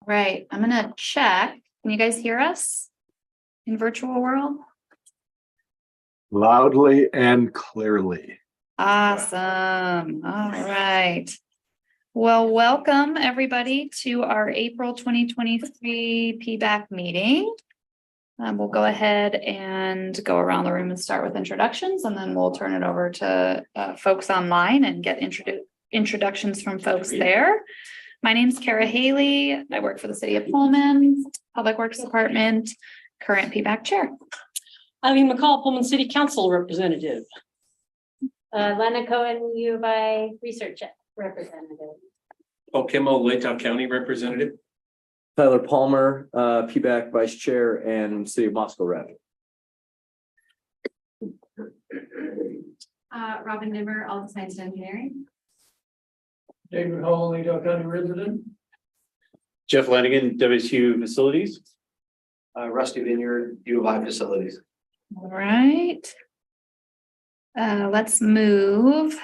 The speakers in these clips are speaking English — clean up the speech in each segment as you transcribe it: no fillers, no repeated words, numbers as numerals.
Right, I'm gonna check. Can you guys hear us in virtual world? Loudly and clearly. Awesome. All right. Well, welcome everybody to our April 2023 PBAC meeting. We'll go ahead and go around the room and start with introductions, and then we'll turn it over to folks online and get introductions from folks there. My name's Kara Haley. I work for the City of Pullman, Public Works Department, current PBAC chair. Ivy McCall, Pullman City Council representative. Lena Cohen, U of I research representative. Paul Kimmel, Latah County representative. Tyler Palmer, PBAC vice chair and City of Moscow rep. Robin Nimmer, all the science and engineering. David Hall, Latah County resident. Jeff Lanigan, WSU Facilities. Rusty Vineyard, U of I facilities. All right. Let's move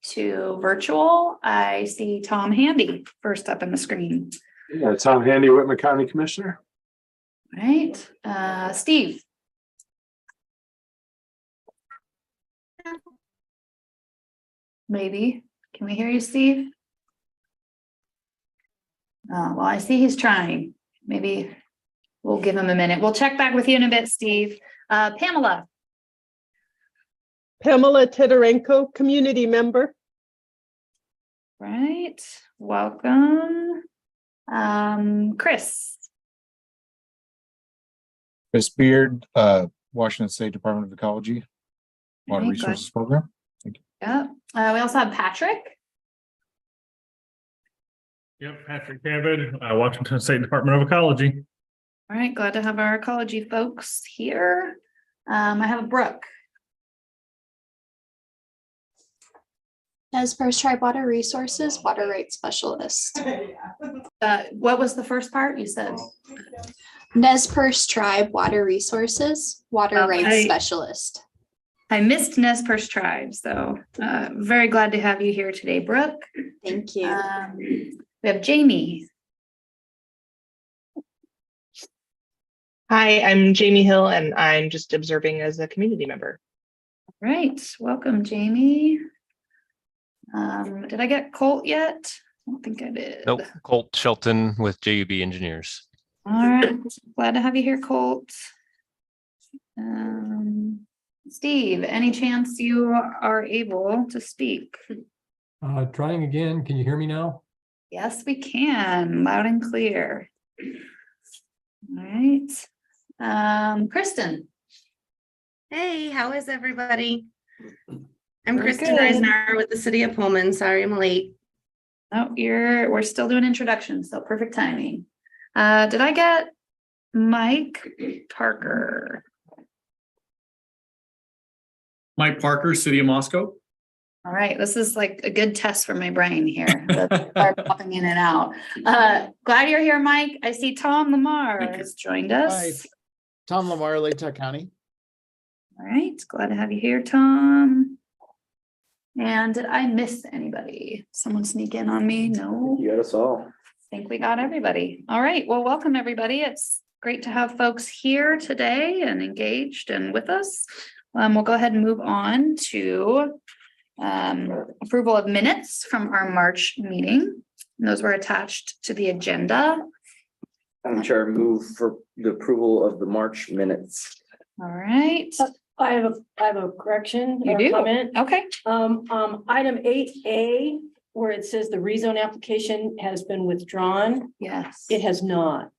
to virtual. I see Tom Handy first up in the screen. Yeah, Tom Handy, Whitman County Commissioner. All right. Steve. Maybe. Can we hear you, Steve? Oh, well, I see he's trying. Maybe we'll give him a minute. We'll check back with you in a bit, Steve. Pamela. Pamela Titarenko, community member. Right. Welcome. Chris. Chris Beard, Washington State Department of Ecology, Water Okay, Resources Program. Thank you. Yeah. We also have Patrick. Yep, Patrick David, Washington State Department of Ecology. All right, glad to have our ecology folks here. I have Brooke. As First Tribe Water Resources, Water Rights Specialist. What was the first part you said? Nez Perce Tribe Water Resources, Water Okay. Rights Specialist. I missed Nez Perce Tribe, so very glad to have you here today, Brooke. Thank you. We have Jamie. Hi, I'm Jamie Hill, and I'm just observing as a community member. Right, welcome, Jamie. Did I get Colt yet? I don't think I did. Nope, Colt Shelton with JUB Engineers. All right, glad to have you here, Colt. Steve, any chance you are able to speak? Trying again. Can you hear me now? Yes, we can, loud and clear. All right, Kristen. Hey, how is everybody? I'm We're Kristen good. Reisner with the City of Pullman. Sorry I'm late. Oh, we're still doing introductions, so perfect timing. Did I get Mike Parker? Mike Parker, City of Moscow. All right, this is like a good test for my brain here. Start popping in and out. Glad you're here, Mike. I see Tom Lamar has joined us. Hi. Tom Lamar, Lake County. All right, glad to have you here, Tom. And did I miss anybody? Someone sneak in on me? No. You got us all. I think we got everybody. All right, well, welcome everybody. It's great to have folks here today and engaged and with us. We'll go ahead and move on to approval of minutes from our March meeting. And those were attached to the agenda. Madam Chair, move for the approval of the March minutes. All right. I have a correction. You or do? Comment. Okay. Item 8A, where it says the rezone application has been withdrawn. Yes. It has not.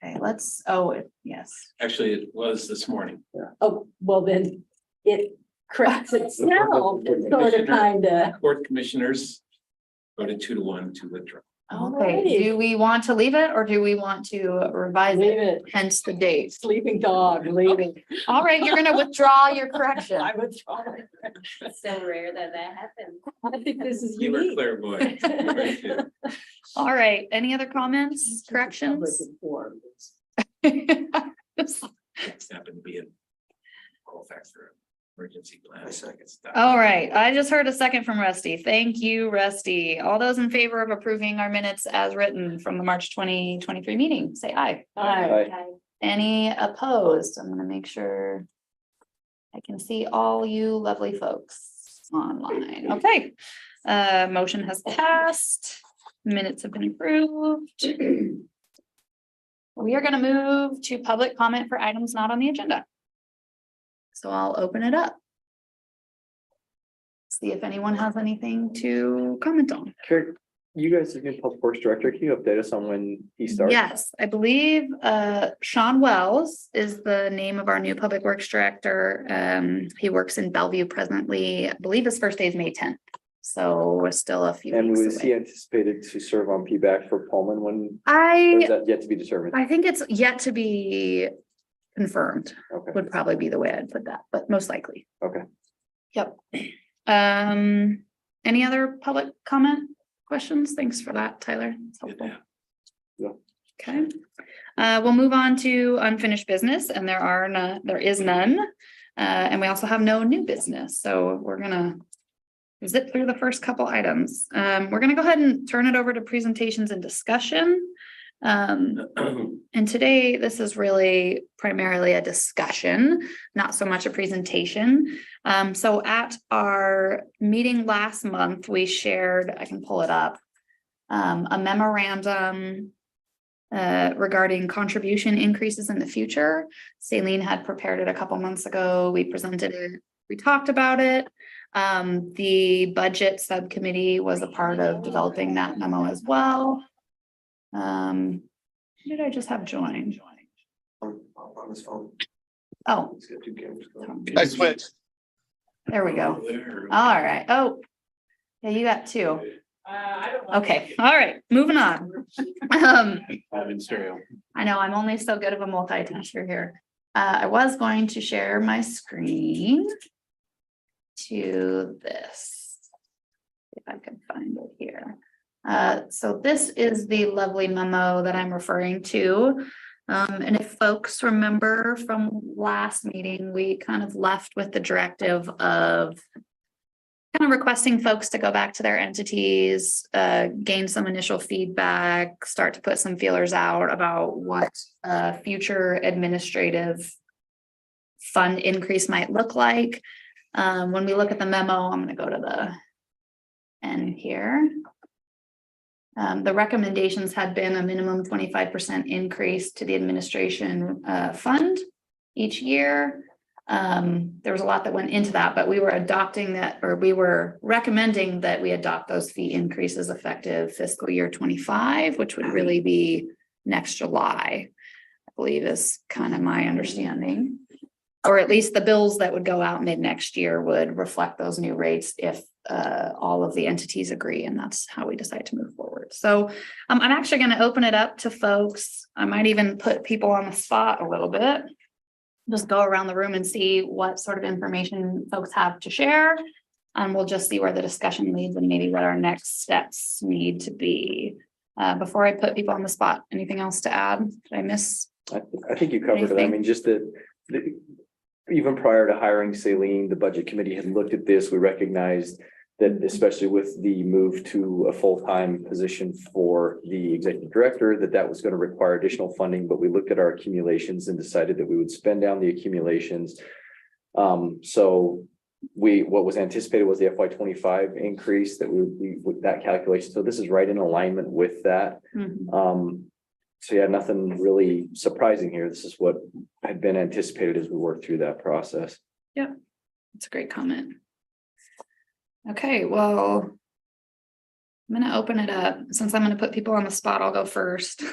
Okay, yes. Actually, it was this morning. Oh, well, then it corrects itself, sort of, kind of. Court commissioners voted 2-1 to withdraw. Okay, Alrighty. do we want to leave it or do we want to revise Leave it? it. Hence the date. Sleeping dog, leaving. All right, you're gonna withdraw your correction. I withdraw. my So rare that happens. I think this is You were unique. clairvoyant. Right, too. All right, any other comments, corrections? It's happened to be in Colfax for emergency plan. All right, I just heard a second from Rusty. Thank you, Rusty. All those in favor of approving our minutes as written from the March 2023 meeting, say aye. Aye. Any opposed? I'm gonna make sure I can see all you lovely folks online. Okay, motion has passed. Minutes have been approved. We are gonna move to public comment for items not on the agenda. So I'll open it up. See if anyone has anything to comment on. Kurt, you guys have been Public Works Director. Can you update us on when he starts? Yes, I believe Sean Wells is the name of our new Public Works Director. He works in Bellevue presently. I believe his first day is May 10th. So we're still a few And weeks was he away. anticipated to serve on PBAC for Pullman when, or is that yet to be determined? I think it's yet to be confirmed, Okay, would probably be the way I'd put that, but most likely. okay. Yep. Any other public comment questions? Thanks for that, Tyler. It's helpful. Yeah. Okay. We'll move on to unfinished business, and there is none. And we also have no new business. So we're gonna zip through the first couple items. We're gonna go ahead and turn it over to presentations and discussion. And today, this is really primarily a discussion, not so much a presentation. So at our meeting last month, we shared, I can pull it up, a memorandum regarding contribution increases in the future. Saline had prepared it a couple months ago. We presented it, we talked about it. The budget subcommittee was a part of developing that memo as well. Who did I just have join? On his phone. Oh, He's got 2 cameras. I switched. there we go. All right. Oh, yeah, you got 2. Okay. All right. Moving on. I'm in stereo. I know I'm only so good of a multitasker here. I was going to share my screen to this. If I can find it here. So this is the lovely memo that I'm referring to. And if folks remember from last meeting, we kind of left with the directive of kind of requesting folks to go back to their entities, gain some initial feedback, start to put some feelers out about what future administrative fund increase might look like. When we look at the memo, I'm going to go to the end here. The recommendations had been a minimum 25% increase to the administration fund each year. There was a lot that went into that, but we were adopting that, or we were recommending that we adopt those fee increases effective fiscal year 25, which would really be next July, I believe is kind of my understanding. Or at least the bills that would go out mid next year would reflect those new rates if all of the entities agree, and that's how we decide to move forward. So I'm actually going to open it up to folks. I might even put people on the spot a little bit. Just go around the room and see what sort of information folks have to share. And we'll just see where the discussion leads and maybe what our next steps need to be. Before I put people on the spot, anything else to add? Did I miss? I think you covered it. I Anything? mean, just that even prior to hiring Celine, the budget committee had looked at this. We recognized that, especially with the move to a full-time position for the executive director, that was going to require additional funding. But we looked at our accumulations and decided that we would spend down the accumulations. So what was anticipated was the FY25 increase that we with that calculation. So this is right in alignment with that. So yeah, nothing really surprising here. This is what had been anticipated as we worked through that process. Yeah, that's a great comment. Okay, well, I'm going to open it up. Since I'm going to put people on the spot, I'll go first.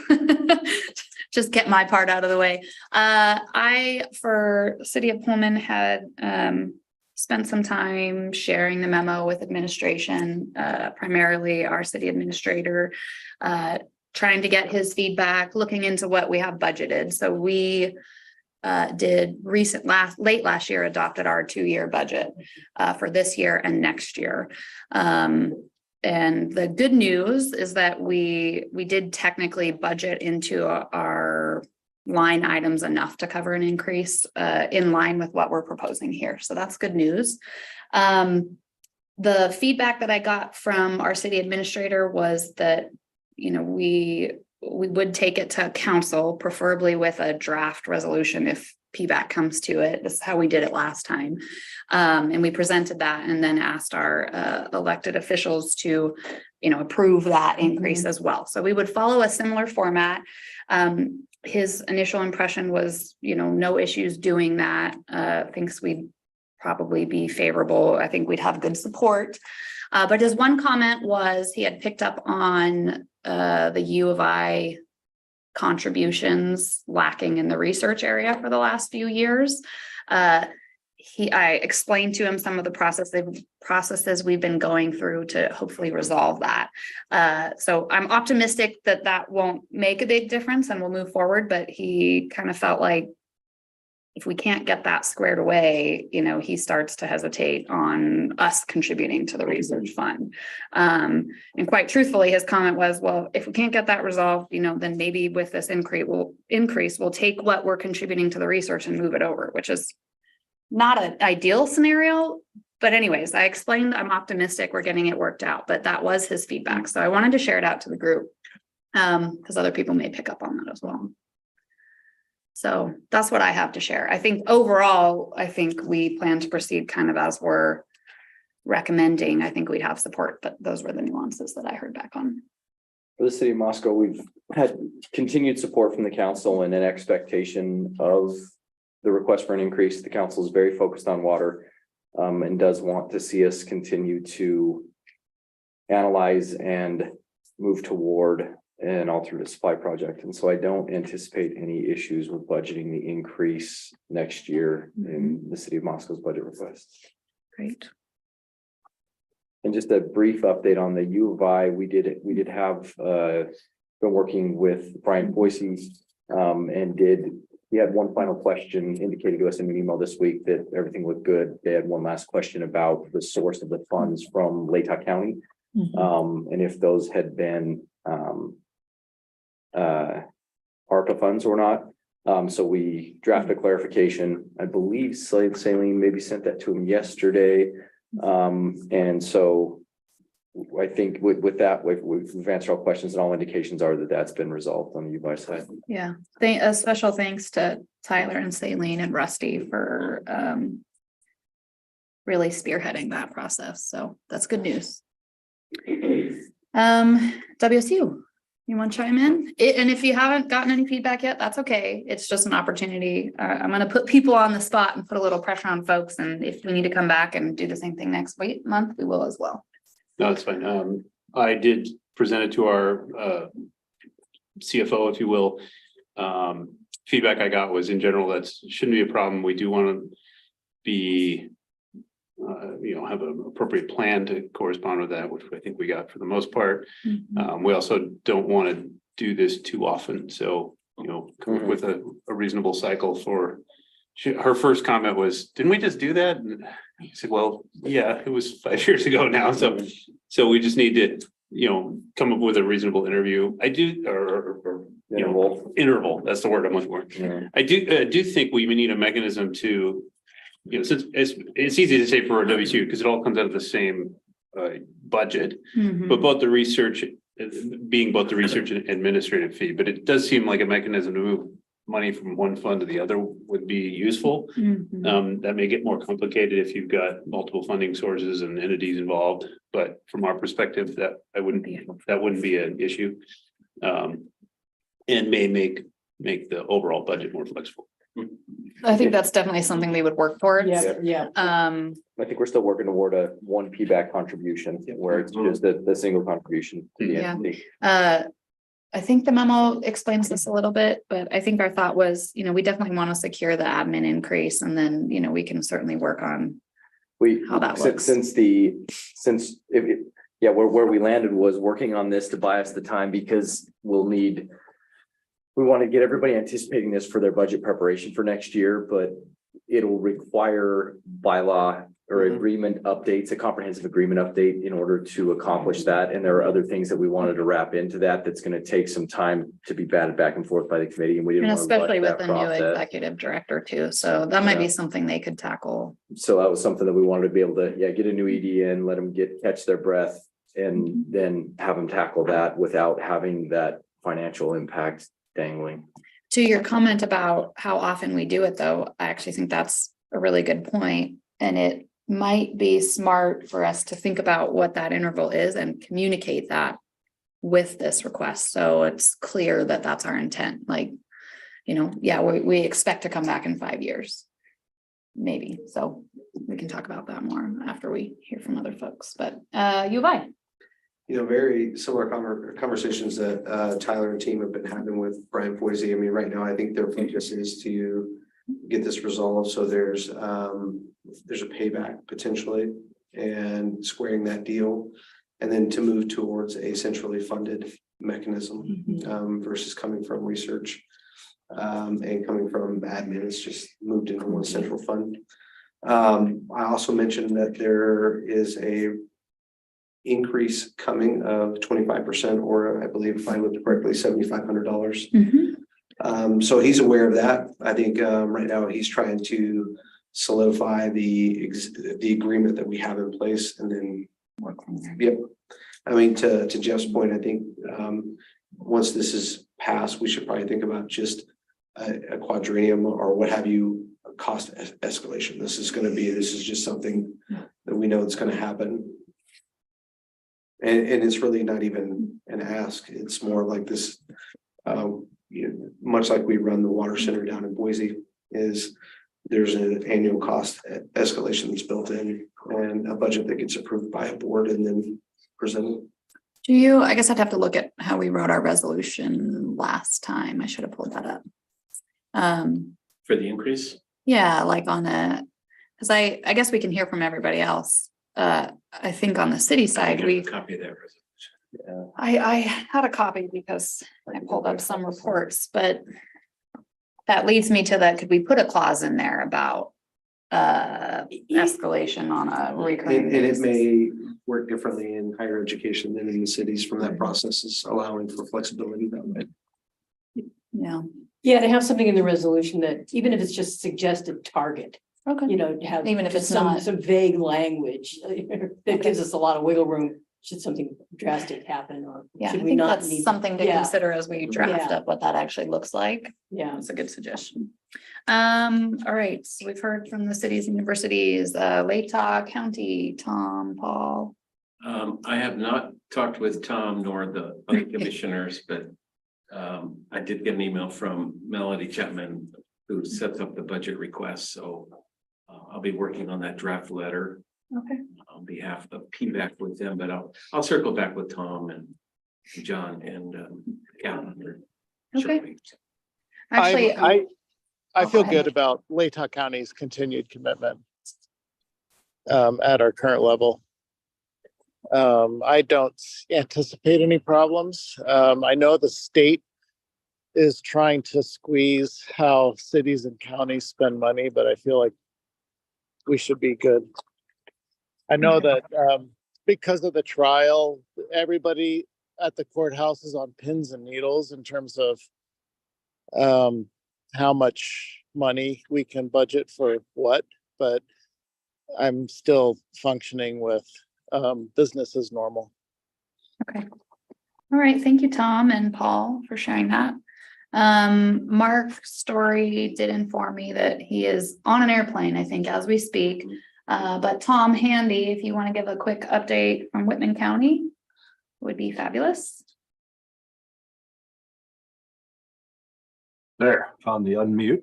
Just get my part out of the way. I, for City of Pullman, had spent some time sharing the memo with administration, primarily our city administrator, trying to get his feedback, looking into what we have budgeted. So we did late last year adopted our 2-year budget for this year and next year. And the good news is that we did technically budget into our line items enough to cover an increase in line with what we're proposing here. So that's good news. The feedback that I got from our city administrator was that, you know, we would take it to council, preferably with a draft resolution if PBAC comes to it. This is how we did it last time. And we presented that and then asked our elected officials to, you know, approve that increase as well. So we would follow a similar format. His initial impression was, you know, no issues doing that. Thinks we'd probably be favorable. I think we'd have good support. But his one comment was he had picked up on the U of I contributions lacking in the research area for the last few years. I explained to him some of the processes we've been going through to hopefully resolve that. So I'm optimistic that that won't make a big difference and we'll move forward, but he kind of felt like if we can't get that squared away, you know, he starts to hesitate on us contributing to the research fund. And quite truthfully, his comment was, well, if we can't get that resolved, you know, then maybe with this increase, we'll take what we're contributing to the research and move it over, which is not an ideal scenario. But anyways, I explained I'm optimistic we're getting it worked out, but that was his feedback. So I wanted to share it out to the group because other people may pick up on that as well. So that's what I have to share. I think overall, I think we plan to proceed kind of as we're recommending. I think we'd have support, but those were the nuances that I heard back on. For the city of Moscow, we've had continued support from the council and an expectation of the request for an increase. The council is very focused on water and does want to see us continue to analyze and move toward an alternate supply project. And so I don't anticipate any issues with budgeting the increase next year in the city of Moscow's budget request. Great. And just a brief update on the U of I, we did have been working with Brian Boise and he had one final question indicated to us in an email this week that everything looked good. They had one last question about the source of the funds from Latah County. And if those had been ARPA funds or not. So we drafted a clarification. I believe Saline maybe sent that to him yesterday. And so I think with that, we've answered all questions, and all indications are that that's been resolved on the UI side. Yeah, a special thanks to Tyler and Saline and Rusty for really spearheading that process. So that's good news. WSU, you want to chime in? And if you haven't gotten any feedback yet, that's okay. It's just an opportunity. I'm going to put people on the spot and put a little pressure on folks. And if we need to come back and do the same thing next month, we will as well. No, that's fine. I did present it to our CFO, if you will. Feedback I got was in general, that shouldn't be a problem. We do want to be, have an appropriate plan to correspond with that, which I think we got for the most part. We also don't want to do this too often. So, come up with a reasonable cycle for, her first comment was, didn't we just do that? And I said, well, yeah, it was 5 years ago now. So we just need to, come up with a reasonable interview. I do, or interval. That's the word I'm looking for. Yeah. I do think we need a mechanism to, since it's easy to say for a WSU because it all comes out of the same budget, but both the research being both the research and administrative fee, but it does seem like a mechanism to move money from one fund to the other would be useful. That may get more complicated if you've got multiple funding sources and entities involved, but from our perspective, that wouldn't be an issue. And may make the overall budget more flexible. I think that's definitely something we would work towards. Yeah. I think we're still working toward a one PBAC contribution where it's just the single contribution to the entity. I think the memo explains this a little bit, but I think our thought was, we definitely want to secure the admin increase, and then, we can certainly work on how that looks. Where we landed was working on this to buy us the time, because we want to get everybody anticipating this for their budget preparation for next year, but it'll require bylaw or agreement updates, a comprehensive agreement update in order to accomplish that. And there are other things that we wanted to wrap into that's going to take some time to be batted back and forth by the committee. And we didn't want to especially with the new executive director too. So that might be something they could tackle. So that was something that we wanted to be able to, get a new ED in, let them catch their breath, and then have them tackle that without having that financial impact dangling. To your comment about how often we do it though, I actually think that's a really good point. And it might be smart for us to think about what that interval is and communicate that with this request. So it's clear that that's our intent. Like, we expect to come back in 5 years, maybe. So we can talk about that more after we hear from other folks, but UI. Very similar conversations that Tyler and team have been having with Brian Foisey. I mean, right now, I think their focus is to get this resolved. So there's a payback potentially and squaring that deal, and then to move towards a centrally funded mechanism versus coming from research and coming from admin. It's just moved into one central fund. I also mentioned that there is a increase coming of 25%, or I believe if I looked correctly, $7,500. So he's aware of that. I think right now he's trying to solidify the agreement that we have in place, and then I mean, to Jeff's point, I think once this is passed, we should probably think about just a quadrennium or what have you, cost escalation. This is just something that we know it's going to happen. And it's really not even an ask. It's more like this, much like we run the water center down in Boise, there's an annual cost escalation that's built in, and a budget that gets approved by a board and then presented. I guess I'd have to look at how we wrote our resolution last time. I should have pulled that up. For the increase? Yeah, like on because I guess we can hear from everybody else. I think on the city side, we copy of that resolution. I had a copy because I pulled up some reports, but that leads me to that. Could we put a clause in there about escalation on a recurring And it basis? may work differently in higher education than in the cities from that process, is allowing for flexibility that way. Yeah. Yeah, to have something in the resolution that even if it's just suggested target, Okay. you know, have. Even if just it's not- some vague language that gives us a lot of wiggle room, should something drastic happen or Yeah, I should we think not that's need. something to Yeah, consider as we draft Yeah. up what that actually looks like. Yeah. That's a good suggestion. All right, so we've heard from the cities and universities, Latah County, Tom, Paul. I have not talked with Tom nor the other commissioners, but I did get an email from Melody Chapman, who sets up the budget request, so I'll be working on that draft letter Okay. on behalf of PBAC with them, but I'll circle back with Tom and John and Calendar. Okay. Actually, I feel go ahead. good about Latah County's continued commitment at our current level. I don't anticipate any problems. I know the state is trying to squeeze how cities and counties spend money, but I feel like we should be good. I know that because of the trial, everybody at the courthouse is on pins and needles in terms of how much money we can budget for what, but I'm still functioning with business as normal. Okay. All right. Thank you, Tom and Paul, for sharing that. Mark Story did inform me that he is on an airplane, I think, as we speak. But Tom Handy, if you want to give a quick update from Whitman County, would be fabulous. There, found the unmute.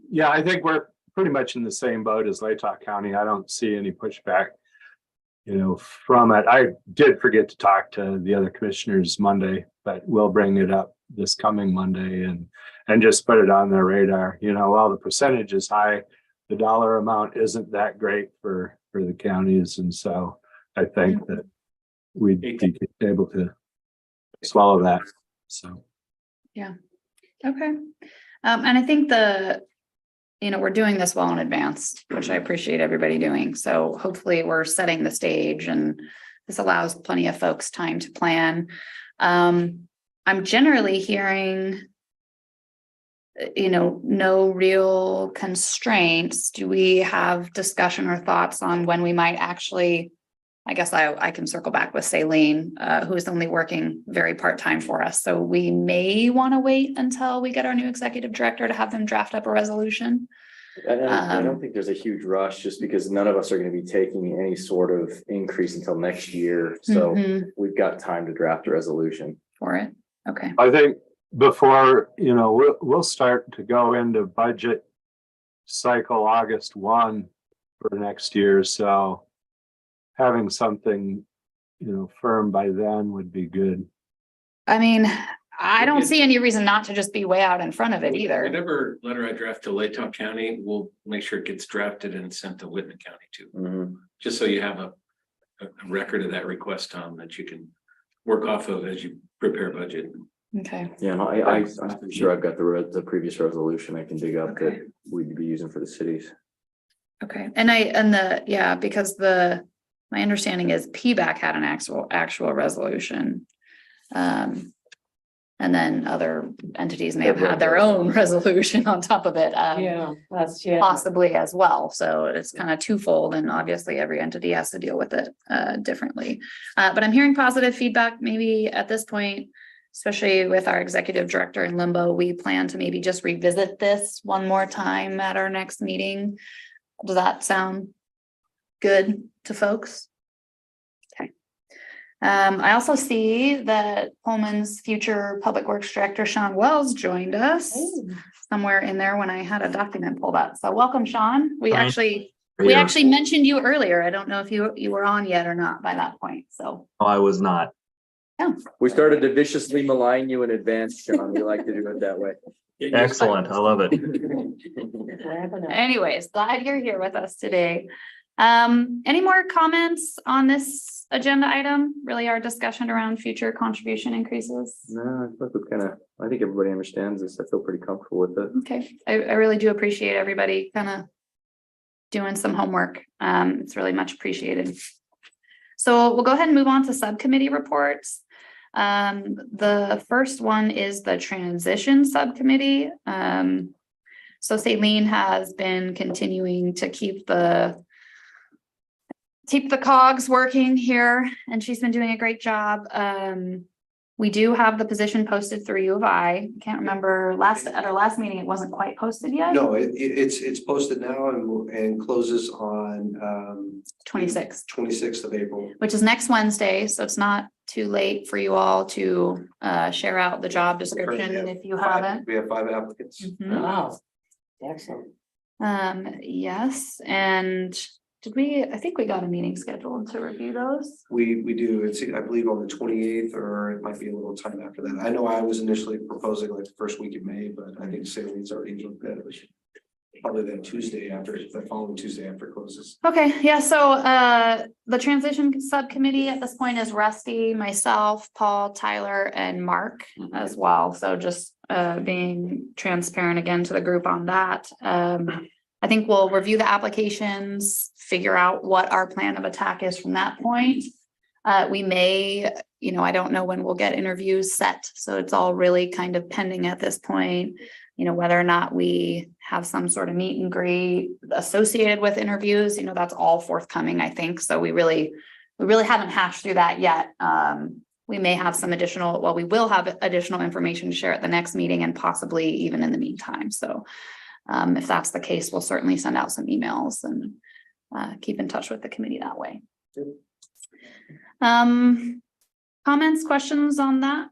Yeah, I think we're pretty much in the same boat as Latah County. I don't see any pushback, from it. I did forget to talk to the other commissioners Monday, but we'll bring it up this coming Monday and just put it on their radar. While the percentage is high, the dollar amount isn't that great for the counties. And so I think that we'd be able to swallow that. So. Yeah. Okay. And I think we're doing this well in advance, which I appreciate everybody doing. So hopefully we're setting the stage and this allows plenty of folks time to plan. I'm generally hearing, no real constraints. Do we have discussion or thoughts on when we might actually, I guess I can circle back with Saline, who's only working very part-time for us. So we may want to wait until we get our new executive director to have them draft up a resolution. I don't think there's a huge rush just because none of us are going to be taking any sort of increase until next year. So we've got time to draft a resolution For it. Okay. I think before, we'll start to go into budget cycle August 1 for next year. So having something, firm by then would be good. I mean, I don't see any reason not to just be way out in front of it either. Whatever letter I draft to Latah County, we'll make sure it gets drafted and sent to Whitman County too. Just so you have a record of that request, Tom, that you can work off of as you prepare budget. Okay. Yeah, no, I'm pretty sure I've got the previous resolution I can dig up that we'd be using for the cities. Okay. Because my understanding is PBAC had an actual resolution. And then other entities may have had their own resolution on top of it. Possibly as well. So it's kind of twofold, and obviously every entity has to deal with it differently. But I'm hearing positive feedback. Maybe at this point, especially with our executive director in limbo, we plan to maybe just revisit this one more time at our next meeting. Does that sound good to folks? Okay. I also see that Pullman's future Public Works Director, Sean Wells, joined us somewhere in there when I had a document pulled up. So welcome, Sean. We actually mentioned you earlier. I don't know if you were on yet or not by that point. So I was not. Yeah. We started to viciously malign you in advance, Sean. We like to do it that way. Excellent. I love it. Anyways, glad you're here with us today. Any more comments on this agenda item? Really our discussion around future contribution increases? No, I think everybody understands this. I feel pretty comfortable with it. Okay. I really do appreciate everybody kind of doing some homework. It's really much appreciated. So we'll go ahead and move on to subcommittee reports. The first one is the transition subcommittee. So Celine has been continuing to keep the cogs working here, and she's been doing a great job. We do have the position posted through U of I. Can't remember at our last meeting, it wasn't quite posted yet. No, it's posted now and closes on 26th of April. Which is next Wednesday, so it's not too late for you all to share out the job description if you haven't. We have 5 applicants. Mhm. Wow, excellent. Yes, and I think we got a meeting scheduled to review those. We do, it's, I believe on the 28th, or it might be a little time after that. I know I was initially proposing like the first week of May, but I think Sally's already looked at it. Probably the following Tuesday after it closes. Okay, yeah, so the transition subcommittee at this point is Rusty, myself, Paul, Tyler, and Mark as well. So just being transparent again to the group on that. I think we'll review the applications, figure out what our plan of attack is from that point. We may, I don't know when we'll get interviews set, so it's all really kind of pending at this point. Whether or not we have some sort of meet and greet associated with interviews, that's all forthcoming, I think. So we really haven't hashed through that yet. We may have we will have additional information to share at the next meeting and possibly even in the meantime. So if that's the case, we'll certainly send out some emails and keep in touch with the committee that way. Comments, questions on that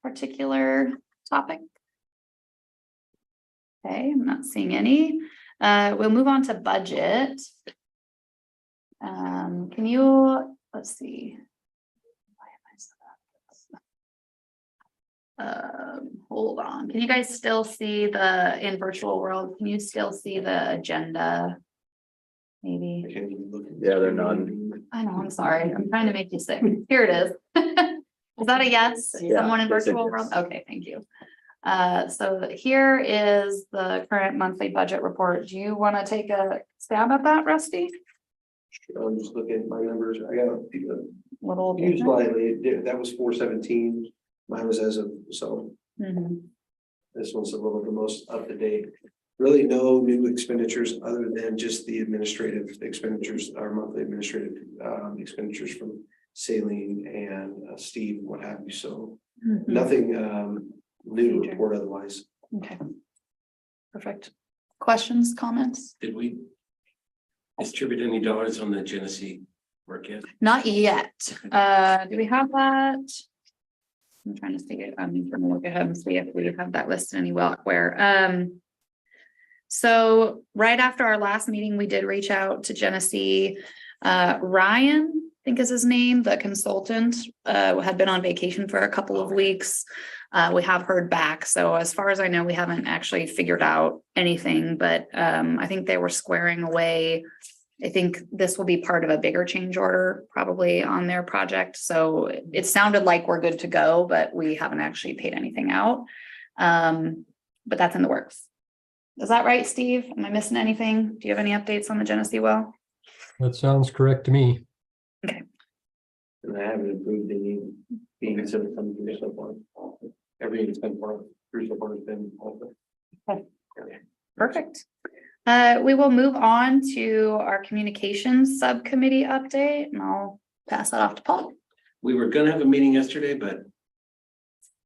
particular topic? Okay, I'm not seeing any. We'll move on to budget. Let's see. Hold on. Can you guys still see in virtual world? Can you still see the agenda? Maybe. Yeah, they're none. I know, I'm sorry. I'm trying to make you sick. Here it is. Is that a yes? Yeah, Someone in they said virtual yes. world? Okay, thank you. So here is the current monthly budget report. Do you want to take a stab at that, Rusty? I'm just looking at my numbers. I got a Little huge bit. slightly. That was 417. Mine was Mhm. this one's a little the most up to date. Really no new expenditures other than just the administrative expenditures, our monthly administrative expenditures from Celine and Steve, and what have you. So Mhm. nothing new to report otherwise. Okay. Perfect. Questions, comments? Did we distribute any dollars on the Genesee work yet? Not yet. Do we have that? I'm trying to see it. I'm going to look ahead and see if we have that listed anywhere. So right after our last meeting, we did reach out to Genesee. Ryan, I think is his name, the consultant, had been on vacation for a couple of weeks. We have heard back. So as far as I know, we haven't actually figured out anything, but I think they were squaring away. I think this will be part of a bigger change order probably on their project. So it sounded like we're good to go, but we haven't actually paid anything out. But that's in the works. Is that right, Steve? Am I missing anything? Do you have any updates on the Genesee well? That sounds correct to me. Okay. And I haven't approved any being considered some conditional one. Everything that's been part of crucial part has been. Okay. Perfect. We will move on to our communications subcommittee update, and I'll pass that off to Paul. We were gonna have a meeting yesterday, but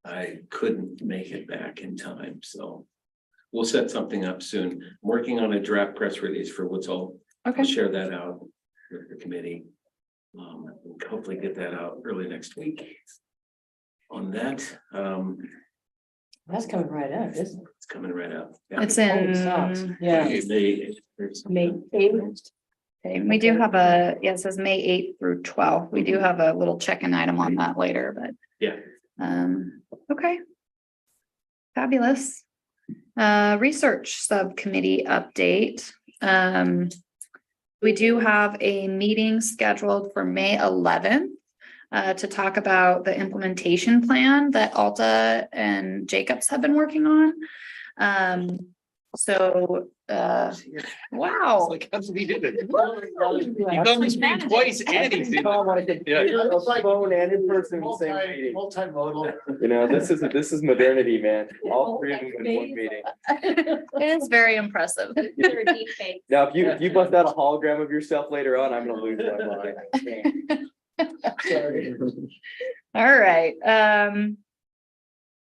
I couldn't make it back in time, so we'll set something up soon. I'm working on a draft press release for what's all. Okay. I'll share that out with the committee. Hopefully get that out early next week. On that, That's coming right up, isn't it? it's coming right up. It's Holy smokes. in Yeah. May 8th. Okay, we do have it says May 8th through 12th. We do have a little check-in item on that later, but Yeah. okay. Fabulous. Research subcommittee update. We do have a meeting scheduled for May 11th to talk about the implementation plan that Alta and Jacobs have been working on. So, wow. Like, that's what he did it. He comes me twice and he's in. Tom, I could Yeah. hear a phone and in person in the same meeting. Multimodal. You know, this is modernity, man. All three of them in one meeting. It is very impressive. Now, if you bust out a hologram of yourself later on, I'm gonna lose my mind. All right,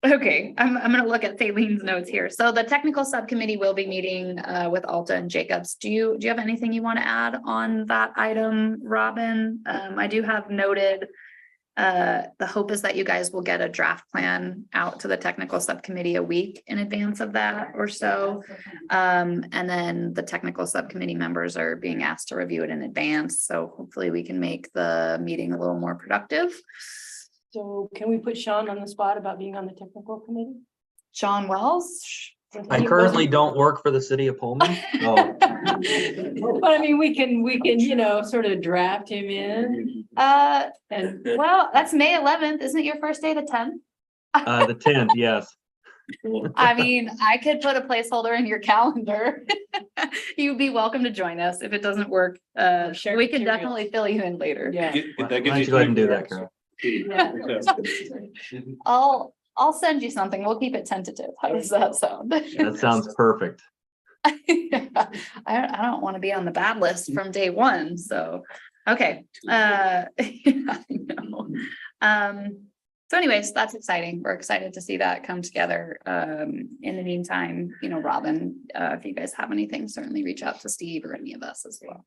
okay, I'm gonna look at Thaлен's notes here. So the technical subcommittee will be meeting with Alta and Jacobs. Do you have anything you want to add on that item, Robin? I do have noted. The hope is that you guys will get a draft plan out to the technical subcommittee a week in advance of that or so. And then the technical subcommittee members are being asked to review it in advance. So hopefully we can make the meeting a little more productive. So can we put Sean on the spot about being on the technical committee? Sean Wells? I currently don't work for the city of Pullman. So But I mean, we can, you know, sort of draft him in. And Well, that's May 11th. Isn't it your first day, the 10th? the 10th, yes. I mean, I could put a placeholder in your calendar. You'd be welcome to join us if it doesn't work. Share We can materials. definitely fill you in later. Yeah. Why don't you go ahead and do that, Carol? I'll send you something. We'll keep it tentative. How does that sound? That sounds perfect. I don't want to be on the bad list from day one, so, okay. I know. So anyways, that's exciting. We're excited to see that come together. In the meantime, you know, Robin, if you guys have anything, certainly reach out to Steve or any of us as well.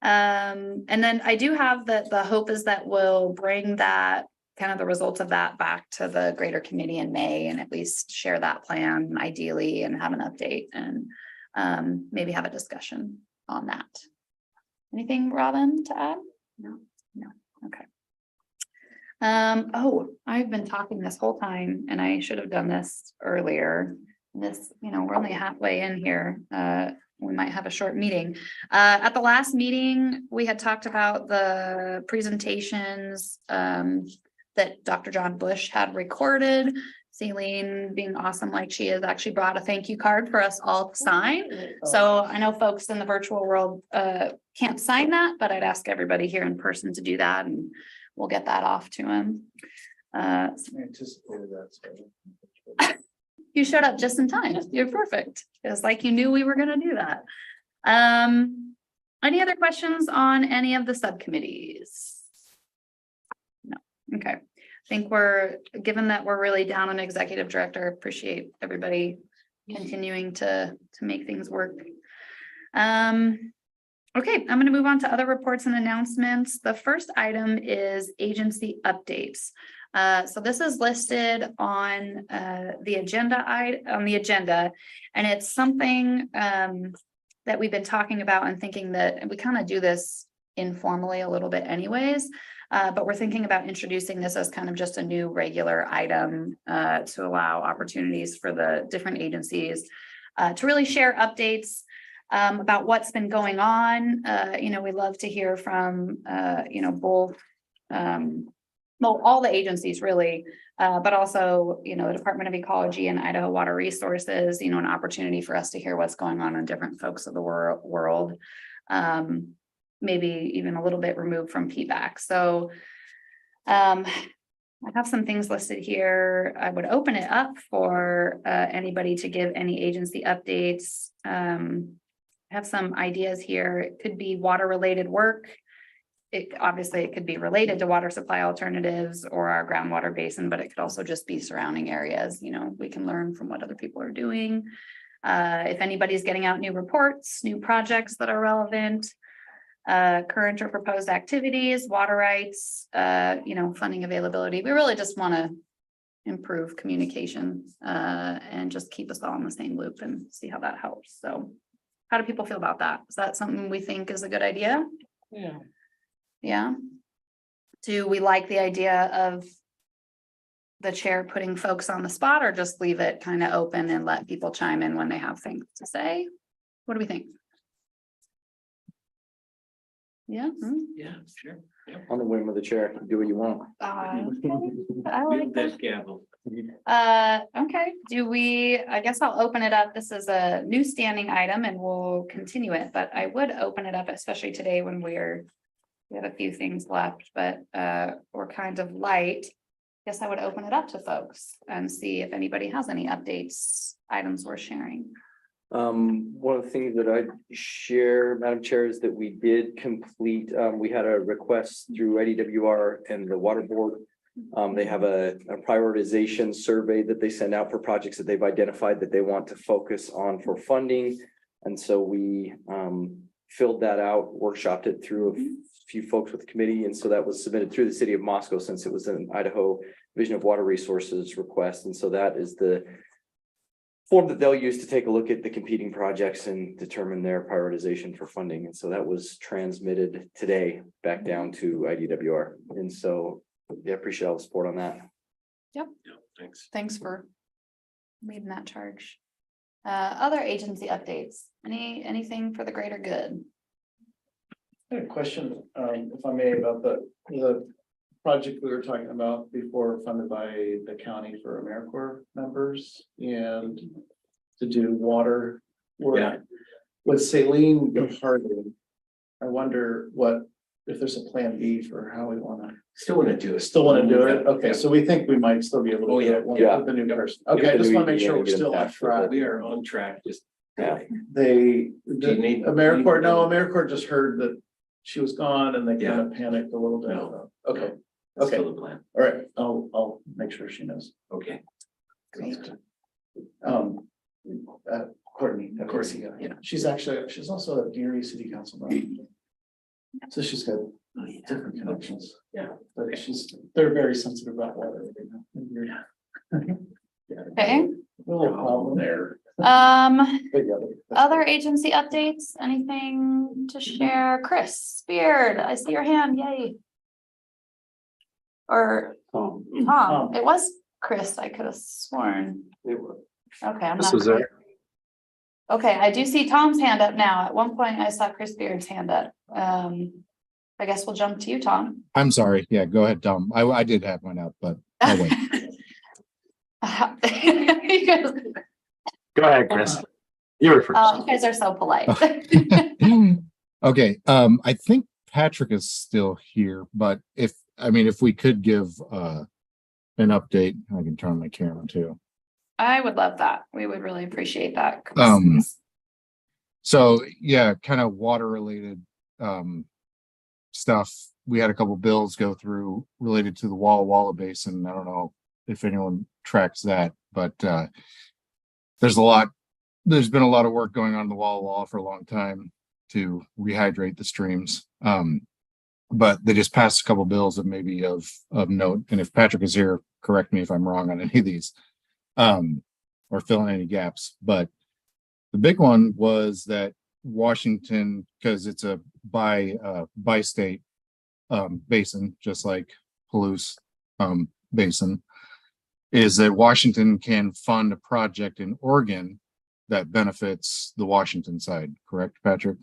And then I do have the hope is that we'll bring that kind of the results of that back to the greater committee in May and at least share that plan ideally and have an update and maybe have a discussion on that. Anything, Robin, to add? No, okay. Oh, I've been talking this whole time and I should have done this earlier. This, you know, we're only halfway in here. We might have a short meeting. At the last meeting, we had talked about the presentations that Dr. John Bush had recorded. Thalene, being awesome like she is, actually brought a thank you card for us all to sign. So I know folks in the virtual world can't sign that, but I'd ask everybody here in person to do that and we'll get that off to him. I anticipated that. You showed up just in time. You're perfect. It's like you knew we were going to do that. Any other questions on any of the subcommittees? No. Okay. I think given that we're really down an executive director, appreciate everybody continuing to make things work. Okay, I'm going to move on to other reports and announcements. The first item is agency updates. So this is listed on the agenda, and it's something that we've been talking about and thinking that we kind of do this informally a little bit anyways, but we're thinking about introducing this as kind of just a new regular item to allow opportunities for the different agencies to really share updates about what's been going on. You know, we love to hear from, you know, both well, all the agencies really, but also, you know, the Department of Ecology and Idaho Water Resources, you know, an opportunity for us to hear what's going on in different folks of the world, maybe even a little bit removed from PBAC. So I have some things listed here. I would open it up for anybody to give any agency updates. I have some ideas here. It could be water related work. Obviously it could be related to water supply alternatives or our groundwater basin, but it could also just be surrounding areas. You know, we can learn from what other people are doing. If anybody's getting out new reports, new projects that are relevant, current or proposed activities, water rights, you know, funding availability. We really just want to improve communication and just keep us all in the same loop and see how that helps. So how do people feel about that? Is that something we think is a good idea? Yeah. Yeah. Do we like the idea of the chair putting folks on the spot or just leave it kind of open and let people chime in when they have things to say? What do we think? Yeah. Yeah, sure. Yeah. On the whim of the chair, do what you want. I like Wield that. that gavel. Okay, I guess I'll open it up. This is a new standing item and we'll continue it, but I would open it up, especially today when we have a few things left, but we're kind of light. Guess I would open it up to folks and see if anybody has any updates, items we're sharing. One of the things that I share, Madam Chair, is that we did complete, we had a request through IDWR and the Water Board. They have a prioritization survey that they send out for projects that they've identified that they want to focus on for funding. And so we filled that out, workshopped it through a few folks with the committee. And so that was submitted through the city of Moscow since it was an Idaho Division of Water Resources request. And so that is the form that they'll use to take a look at the competing projects and determine their prioritization for funding. And so that was transmitted today back down to IDWR. And so yeah, appreciate all the support on that. Yep. Yeah, thanks. Thanks for leading that charge. Other agency updates, anything for the greater good? I had a question, if I may, about the project we were talking about before, funded by the county for AmeriCorps members and to do water work. Yeah. With Saline departing, I wonder if there's a plan B for how we want to. Still want to do it. Still want to do it? Yeah. Okay, so we think we might still be able to. Oh, do yeah. it with Yeah. the new person. If Okay, I the just new want to make sure EPA we're get still on impacted. track. We are on track, just. Yeah. AmeriCorps just heard that she was gone and they kind of panicked a little bit. No. Okay, That's okay, still the plan. all right, I'll make sure she knows. Okay. Great. Courtney, of course, yeah, she's also a Geary City Council member. So she's got different connections. Yeah. But they're very sensitive about water. Okay. A little problem there. But yeah, Other agency updates, anything to share? Chris Beard, I see your hand, yay. Or Tom, it was Chris, I could have sworn. Okay, I'm This not. was there. Okay, I do see Tom's hand up now. At one point I saw Chris Beard's hand up. I guess we'll jump to you, Tom. I'm sorry. Yeah, go ahead, Tom. I did have one up, but I'll wait. Go ahead, Chris. You were first. You guys are so polite. Okay, I think Patrick is still here, but if we could give an update, I can turn on my camera too. I would love that. We would really appreciate that. So yeah, kind of water related stuff. We had a couple bills go through related to the Walla Walla Basin. I don't know if anyone tracks that, but there's been a lot of work going on in the Walla Walla for a long time to rehydrate the streams. But they just passed a couple bills that may be of note. And if Patrick is here, correct me if I'm wrong on any of these, or fill in any gaps. But the big one was that Washington, because it's a by state basin, just like Palouse Basin, is that Washington can fund a project in Oregon that benefits the Washington side. Correct, Patrick?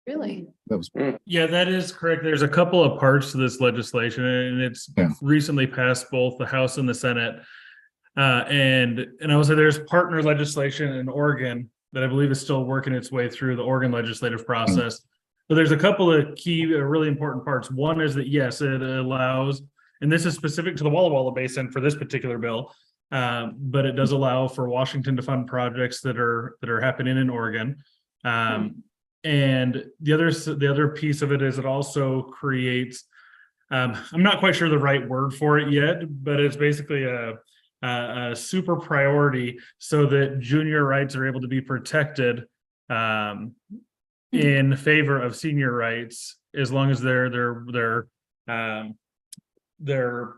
Really? That was Yeah, that is correct. There's a couple of parts to this legislation, and it's recently passed both the House and the Senate. And I will say there's partner legislation in Oregon that I believe is still working its way through the Oregon legislative process. But there's a couple of key, really important parts. One is that yes, it allows, and this is specific to the Walla Walla Basin for this particular bill, but it does allow for Washington to fund projects that are happening in Oregon. And the other piece of it is it also creates, I'm not quite sure the right word for it yet, but it's basically a super priority so that junior rights are able to be protected in favor of senior rights, as long as they're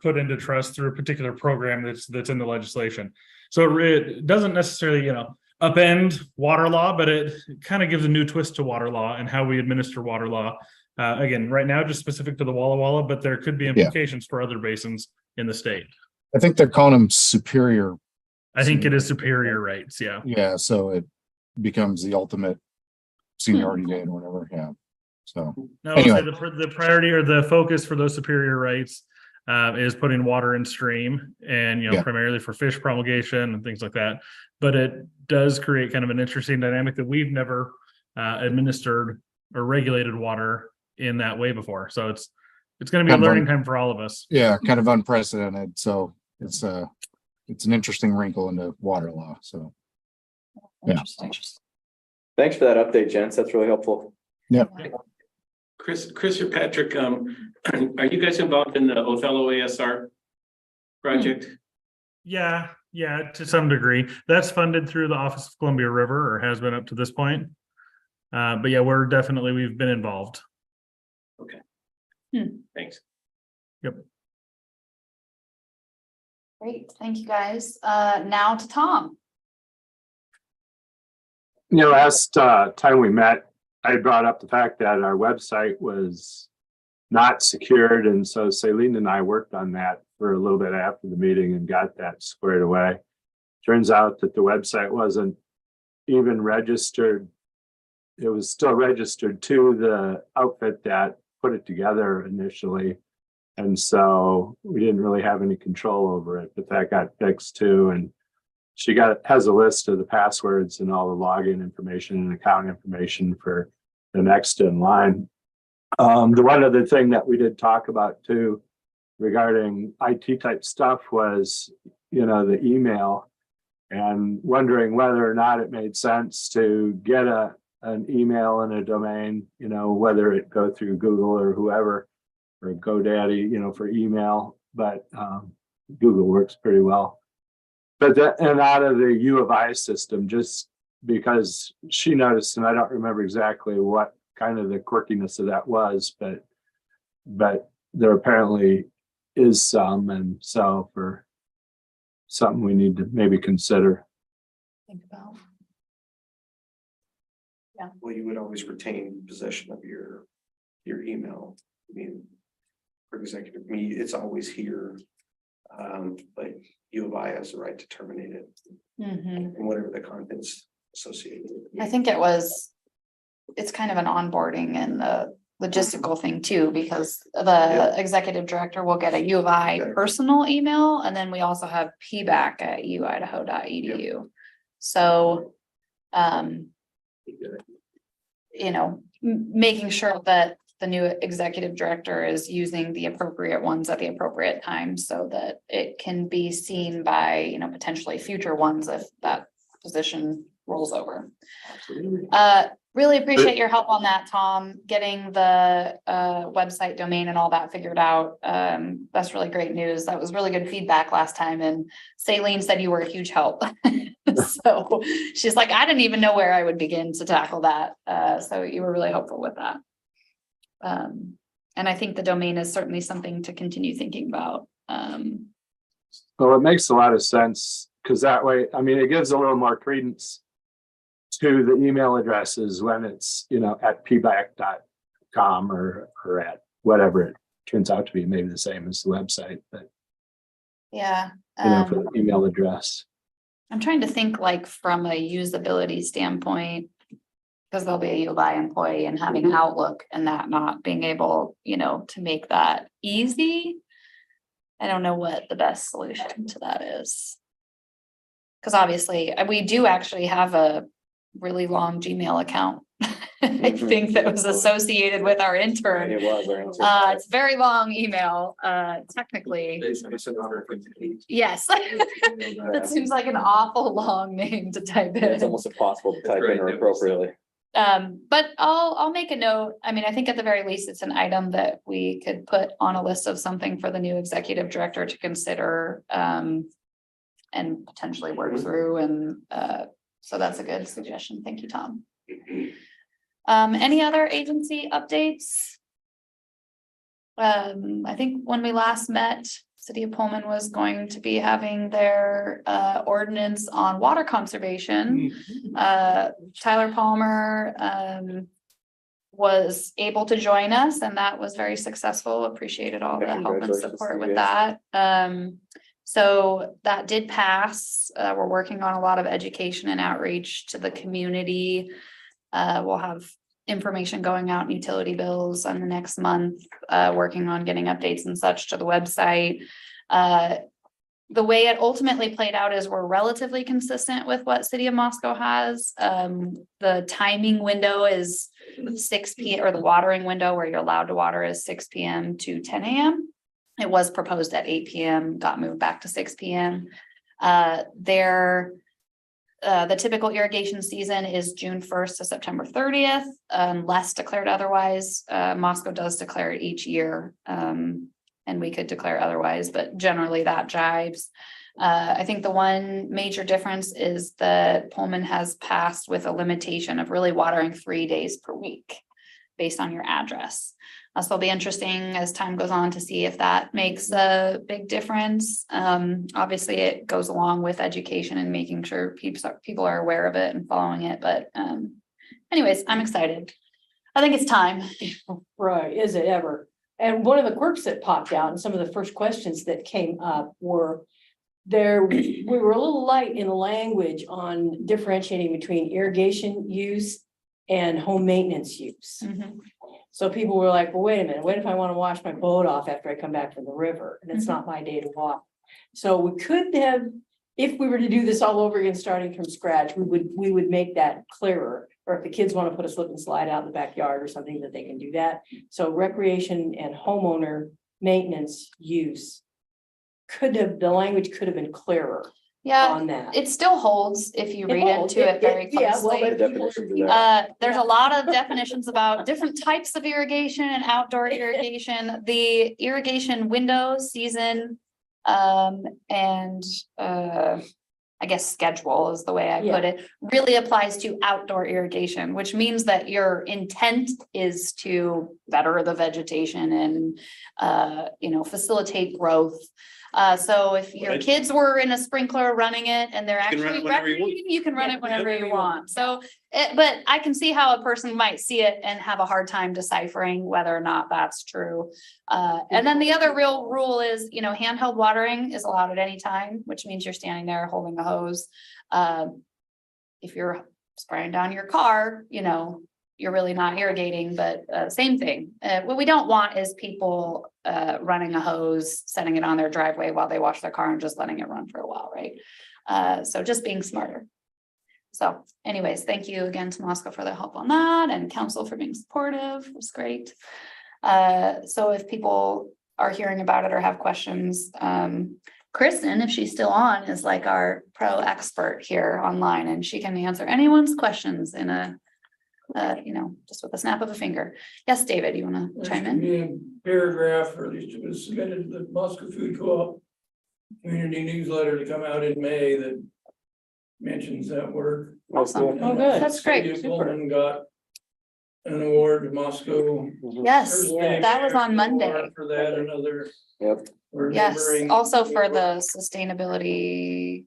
put into trust through a particular program that's in the legislation. So it doesn't necessarily, upend water law, but it kind of gives a new twist to water law and how we administer water law. Again, right now, just specific to the Walla Walla, but there could be implications for other basins in the state. I think they're calling them superior. I think it is superior rights. Yeah. Yeah. So it becomes the ultimate seniority date or whatever. Yeah. So No, I'll say anyway, the priority or the focus for those superior rights is putting water in stream and, Yeah. primarily for fish promulgation and things like that. But it does create kind of an interesting dynamic that we've never administered or regulated water in that way before. So it's going to be a Kind of learning time for all of us. yeah, kind of unprecedented. So it's an interesting wrinkle in the water law. So yeah. Interesting. Thanks for that update, gents. That's really helpful. Yeah. Chris or Patrick, are you guys involved in the Othello ASR project? Yeah, to some degree. That's funded through the Office of Columbia River, or has been up to this point. But yeah, we've been involved. Okay. Thanks. Yep. Great, thank you guys. Now to Tom. Last time we met, I brought up the fact that our website was not secured. And so Celine and I worked on that for a little bit after the meeting and got that squared away. Turns out that the website wasn't even registered. It was still registered to the outfit that put it together initially. And so we didn't really have any control over it, but that got fixed too. And she has a list of the passwords and all the login information and account information for the next in line. The one other thing that we did talk about too regarding IT type stuff was, the email, and wondering whether or not it made sense to get an email and a domain, whether it go through Google or whoever, or GoDaddy, for email, but Google works pretty well. But and out of the U of I system, just because she noticed, and I don't remember exactly what kind of the quirkiness of that was, but there apparently is some, and so for something we need to maybe consider. Think about. Well, you would always retain possession of your email. I mean, for executive me, it's always here. But U of I has the right to terminate it and whatever the contents associated with it. I think it's kind of an onboarding and the logistical thing too, because the executive director will get a U of I personal email, and then we also have PBAC at uidaho.edu. So, making sure that the new executive director is using the appropriate ones at the appropriate time so that it can be seen by, potentially future ones if that position rolls over. Really appreciate your help on that, Tom, getting the website domain and all that figured out. That's really great news. That was really good feedback last time, and Celine said you were a huge help. So she's like, I didn't even know where I would begin to tackle that. So you were really helpful with that. And I think the domain is certainly something to continue thinking about. Well, it makes a lot of sense, because that way, it gives a little more credence to the email addresses when it's, at pbac.com or at whatever it turns out to be, maybe the same as the website, but yeah, for the email address. I'm trying to think from a usability standpoint, because there'll be a U of I employee and having Outlook and that not being able, to make that easy. I don't know what the best solution to that is. Because obviously we do actually have a really long Gmail account. I think that was associated with our intern. It was our intern. It's a very long email, technically. Yes. That seems like an awful long name to type in. It's almost impossible to type in appropriately. But I'll make a note. I think at the very least, it's an item that we could put on a list of something for the new executive director to consider, and potentially work through. And so that's a good suggestion. Thank you, Tom. Any other agency updates? I think when we last met, City of Pullman was going to be having their ordinance on water conservation. Tyler Palmer was able to join us, and that was very successful. Appreciated all the help and support with that. So that did pass. We're working on a lot of education and outreach to the community. We'll have information going out, in utility bills on the next month, working on getting updates and such to the website. The way it ultimately played out is we're relatively consistent with what City of Moscow has. The timing window is 6 p.m. or the watering window where you're allowed to water is 6 p.m. to 10 a.m. It was proposed at 8 p.m., got moved back to 6 p.m. The typical irrigation season is June 1st to September 30th, unless declared otherwise. Moscow does declare it each year. And we could declare otherwise, but generally that jives. I think the one major difference is that Pullman has passed with a limitation of really watering 3 days per week based on your address. So it'll be interesting as time goes on to see if that makes a big difference. Obviously it goes along with education and making sure people are aware of it and following it. But anyways, I'm excited. I think it's time. Right, is it ever? And one of the quirks that popped out and some of the first questions that came up were we were a little light in the language on differentiating between irrigation use and home maintenance use. So people were like, well, wait a minute, what if I want to wash my boat off after I come back from the river and it's not my day to walk? So we could have, if we were to do this all over again, starting from scratch, we would make that clearer. Or if the kids want to put a slip and slide out in the backyard or something, that they can do that. So recreation and homeowner maintenance use the language could have been clearer. Yeah, on that. it still holds if you read holds. into it very Yeah, well, closely. The definitions are there. There's a lot of definitions about different types of irrigation and outdoor irrigation. The irrigation window, season, and I guess schedule is the way I put it, really applies to outdoor irrigation, which means that your intent is to better the vegetation and facilitate growth. So if your kids were in a sprinkler running it and they're actually you can run it whenever you want. So, but I can see how a person might see it and have a hard time deciphering whether or not that's true. And then the other real rule is, handheld watering is allowed at any time, which means you're standing there holding a hose. If you're spraying down your car, you're really not irrigating, but same thing. What we don't want is people running a hose, setting it on their driveway while they wash their car and just letting it run for a while, right? So just being smarter. So anyways, thank you again to Moscow for their help on that and council for being supportive. It was great. So if people are hearing about it or have questions, Kristen, if she's still on, is like our pro expert here online and she can answer anyone's questions in a just with a snap of a finger. Yes, David, you want to chime in? Paragraph, or at least it was submitted to the Moscow Food Co-op community newsletter to come out in May that mentions that work. Awesome. Oh, good. That's great. City of Pullman got an award to Moscow. Yes, that was on Monday. For that, another. Yep. Yes, also for the sustainability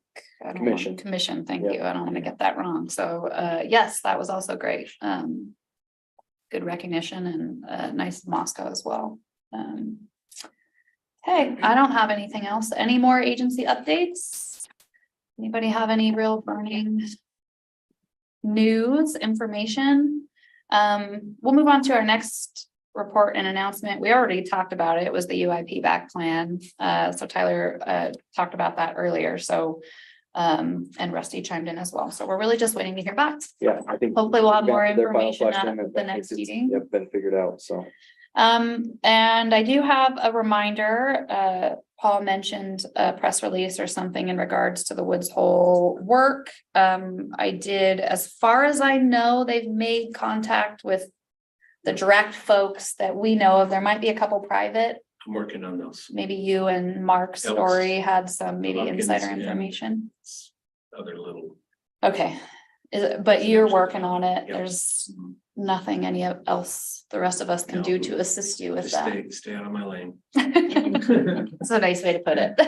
commission. Thank you. I don't want to get that wrong. So yes, that was also great. Good recognition and nice Moscow as well. Hey, I don't have anything else. Any more agency updates? Anybody have any real burning news, information? We'll move on to our next report and announcement. We already talked about it. It was the UI PBAC plan. So Tyler talked about that earlier. So and Rusty chimed in as well. So we're really just waiting to hear back. Yeah, I think. Hopefully we'll have more their final information question, at the next meeting. Yep, been figured out, so. And I do have a reminder, Paul mentioned a press release or something in regards to the Woods Hole work. I did, as far as I know, they've made contact with the direct folks that we know of. There might be a couple private. I'm working on those. Maybe you and Mark Story had some insider and information. Other little. Okay, but you're working on it. There's nothing else the rest of us can do to assist you with that. Stay out of my lane. That's a nice way to put it.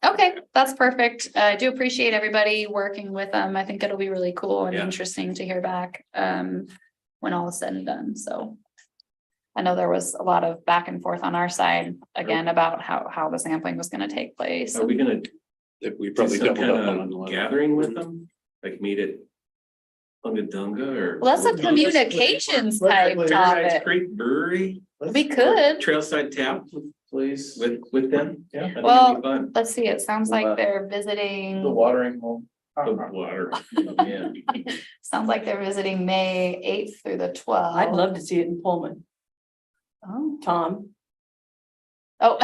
Okay, that's perfect. I do appreciate everybody working with them. I think it'll be really cool and interesting to hear back when all is said and done. So I know there was a lot of back and forth on our side again about how the sampling was going to take place. Are we going to we probably do some doubled up kind on of gathering with them? Like meet at Dunga or? Well, that's a communications type Paradise topic. Creek Brewery, We could. Trailside Tap Please. with them. Yeah. I think it'd Well, be fun. let's see, it sounds like they're The visiting, watering hole. The water, yeah. sounds like they're visiting May 8th through the 12th. I'd love to see it in Pullman. Oh. Tom, Oh.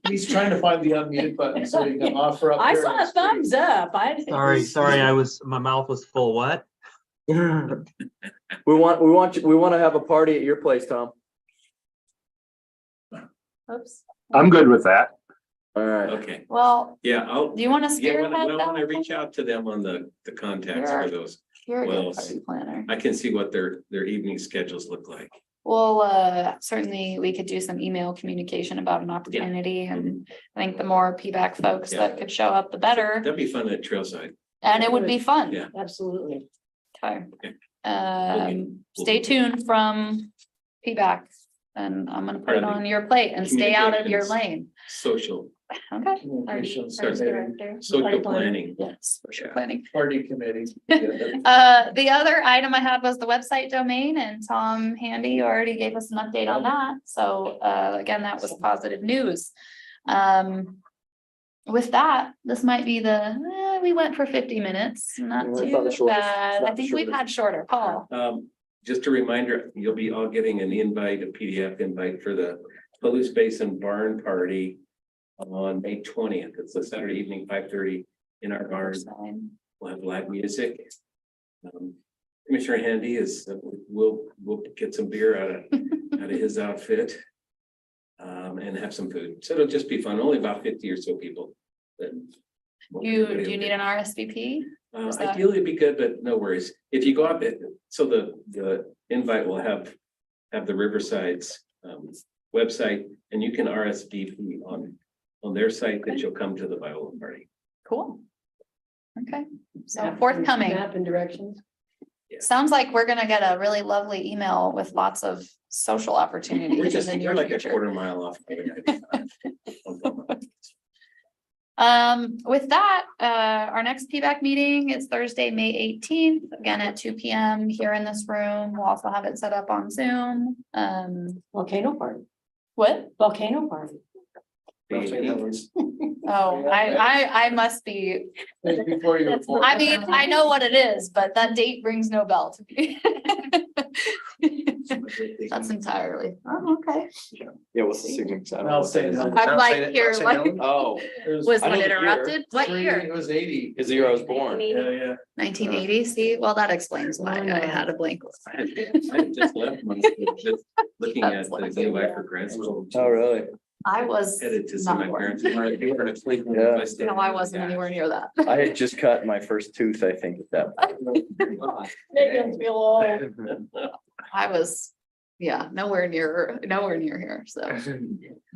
He's trying to find the unmute button so he can offer up. I here saw a next week. thumbs up. Sorry, my mouth was full. What? We want to have a party at your place, Tom. Oops. I'm good with that. All right. Okay, Well, yeah, I'll. do you want to Yeah, spearhead when I that? reach out to them on the contacts You're- for those, You're a well, good party planner. I can see what their evening schedules look like. Well, certainly we could do some email communication about an opportunity, and I think the more PBAC folks Yeah. that could show up, the better, That'd be fun at Trailside. and it would be fun. Yeah. Absolutely. Okay. Okay. Stay tuned from PBAC, and I'm gonna put it on your plate and stay out of your lane. Social, Okay. Communications Arts committee, director. social planning. Yes, social Yeah. planning. Party committee. The other item I had was the website domain, and Tom Handy already gave us an update on that. So again, that was positive news. With that, this might be we went for 50 minutes, not It's not the too shortest. bad. Not I the think we've had shortest. shorter, Paul. Just a reminder, you'll be all getting an invite, a PDF invite for the Palouse Basin Barn Party on May 20th. It's a Saturday evening, 5:30 in our barn. We'll have live music. Commissioner Handy we'll get some beer out of his outfit. And have some food. So it'll just be fun. Only about 50 or so people. But Do you need an RSVP? Is that- ideally it'd be good, but no worries. If you go up it, so the invite will have the Riverside's website, and you can RSVP on their site that you'll come to the Viola party. Cool. Okay, so forthcoming. Map and directions. Sounds like we're gonna get a really lovely email with lots of social We're opportunities in just, the you're near like a future. quarter mile off. With that, our next PBAC meeting is Thursday, May 18th, again at 2 p.m. here in this room. We'll also have it set up on Zoom. Volcano party. What? Volcano party. Oh, I must be, Before you were born. I mean, I know what it is, but that date rings no bell to me. That's entirely, oh, okay. Yeah, what's the signature? I'll say no. I'm like, here, like, Oh, was I know one the year. interrupted? What year? It was 80. is the year I was born. Yeah. 1980, see, well, that explains why I had a blank. I had just left, just looking at the invite for grants. Oh, really? I was Headed to see my not born. parents. They were asleep. Yeah. No, I wasn't anywhere near that. I had just cut my first tooth, I think, at that point. Megan's feel old. I was, yeah, nowhere near here, so.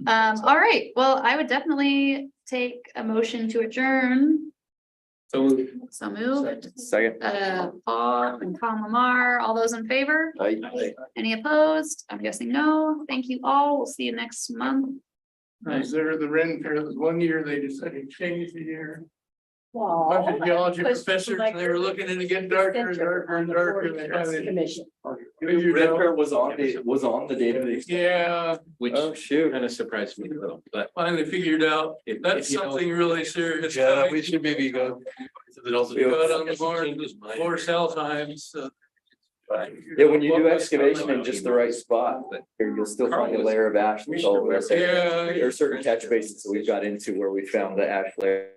All right, well, I would definitely take a motion to adjourn. So So moved. Second. Paul and Tom Lamar, all those in favor? Any opposed? I'm guessing no. Thank you all. We'll see you next month. Is there the Ren Fair, this one year they decided to change the year. Wow. Bunch of geology Push professors, like and they were looking at it getting darker and darker and darker. And they finally Commission. figured out- was on the date of the. Yeah, which Oh, shoot. kind of surprised me a little, but finally figured out if that's you know- something really serious. Yeah, coming. we should maybe go. Got on the board more cell times. Yeah, when you do excavation in just the right spot, you'll still find a layer of ash that's all over. Yeah. There are certain catch basins that we've got into where we found the ash layer